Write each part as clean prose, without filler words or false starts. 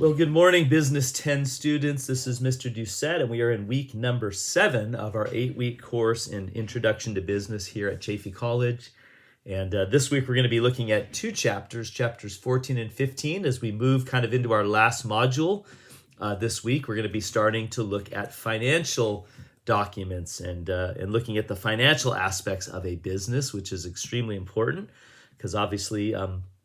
Well, good morning, Business 10 students. This is Mr.D, and we are in week number 7 of our 8-week course in Introduction to Business here at Chaffey College. And this week we're going to be looking at two chapters, chapters 14 and 15, as we move kind of into our last module. This week we're going to be starting to look at financial documents and looking at the financial aspects of a business, which is extremely important because obviously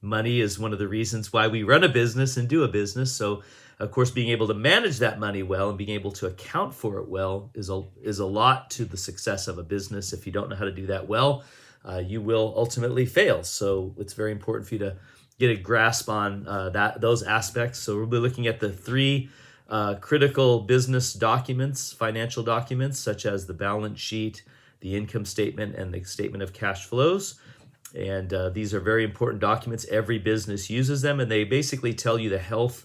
money is one of the reasons why we run a business and do a business. So, of course, being able to manage that money well and being able to account for it well is a lot to the success of a business. If you don't know how to do that well, you will ultimately fail. So it's very important for you to get a grasp on those aspects. So we'll be looking at the three critical business documents, financial documents, such as the balance sheet, the income statement, and the statement of cash flows. And these are very important documents. Every business uses them, and they basically tell you the health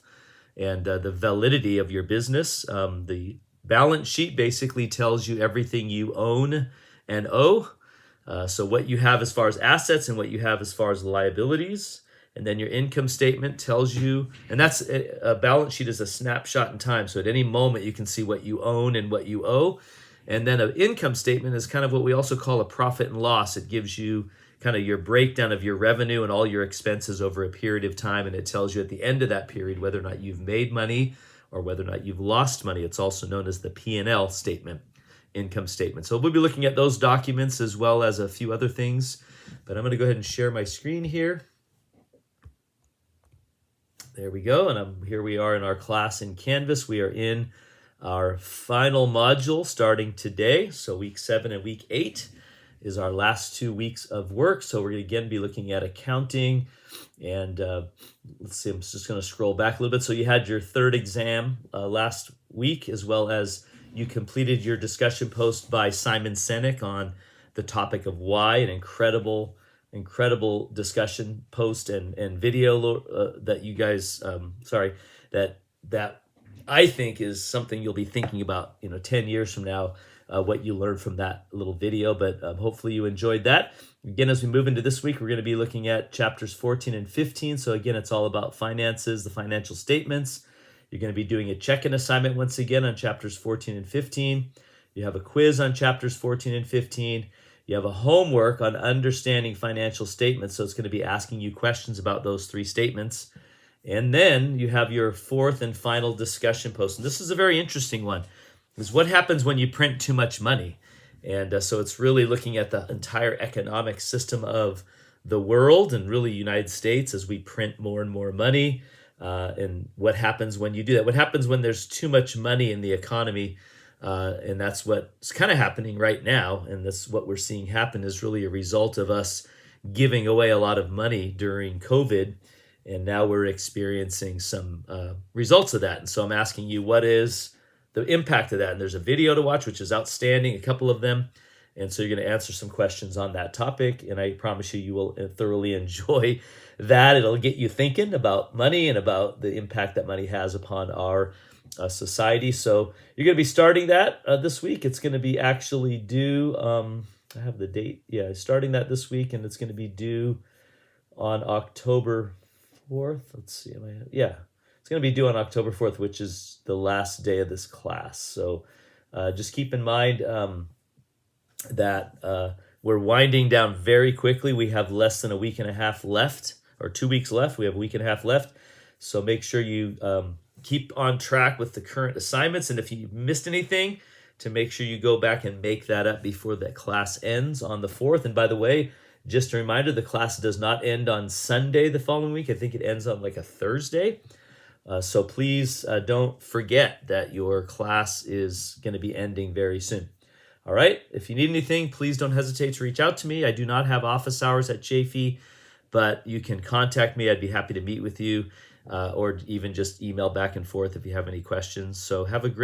and the validity of your business. The balance sheet basically tells you everything you own and owe. So what you have as far as assets and what you have as far as liabilities. And then your income statement tells you, and that's a balance sheet is a snapshot in time. So at any moment you can see what you own and what you owe. And then an income statement is kind of what we also call a profit and loss. It gives you kind of your breakdown of your revenue and all your expenses over a period of time. And it tells you at the end of that period whether or not you've made money or whether or not you've lost money. It's also known as the P&L statement, income statement. So we'll be looking at those documents as well as a few other things. But I'm going to go ahead and share my screen here. There we go. And here we are in our class in Canvas. We are in our final module starting today. So week 7 and week 8 is our last 2 weeks of work. So we're going to again be looking at accounting. And let's see, I'm just going to scroll back a little bit. So you had your third exam last week, as well as you completed your discussion post by Simon Sinek on the topic of why, an incredible discussion post and video that you guys, that I think is something you'll be thinking about, 10 years from now, what you learned from that little video. But hopefully you enjoyed that. Again, as we move into this week, we're going to be looking at chapters 14 and 15. So again, it's all about finances, the financial statements. You're going to be doing a check-in assignment once again on chapters 14 and 15. You have a quiz on chapters 14 and 15. You have a homework on understanding financial statements. So it's going to be asking you questions about those 3 statements. And then you have your 4th and final discussion post. And this is a very interesting one. Is what happens when you print too much money. And so it's really looking at the entire economic system of the world and really United States as we print more and more money. And what happens when you do that? What happens when there's too much money in the economy? And that's what's kind of happening right now. And that's what we're seeing happen is really a result of us giving away a lot of money during COVID. And now we're experiencing some results of that. And so I'm asking you, what is the impact of that? And there's a video to watch, which is outstanding, a couple of them. And so you're going to answer some questions on that topic. And I promise you will thoroughly enjoy that. It'll get you thinking about money and about the impact that money has upon our society. So you're going to be starting that this week. It's going to be actually due, I have the date. Yeah, starting that this week, and it's going to be due on October 4th. Let's see. It's going to be due on October 4th, which is the last day of this class. So just keep in mind that we're winding down very quickly. We have less than a week and a half left, or 2 weeks left. We have a week and a half left. So make sure you keep on track with the current assignments. And if you missed anything, to make sure you go back and make that up before that class ends on the 4th. And by the way, just a reminder, the class does not end on Sunday the following week. I think it ends on like a Thursday. So please don't forget that your class is going to be ending very soon. All right. If you need anything, please don't hesitate to reach out to me. I do not have office hours at Chaffey, but you can contact me. I'd be happy to meet with you or even just email back and forth if you have any questions. So have a great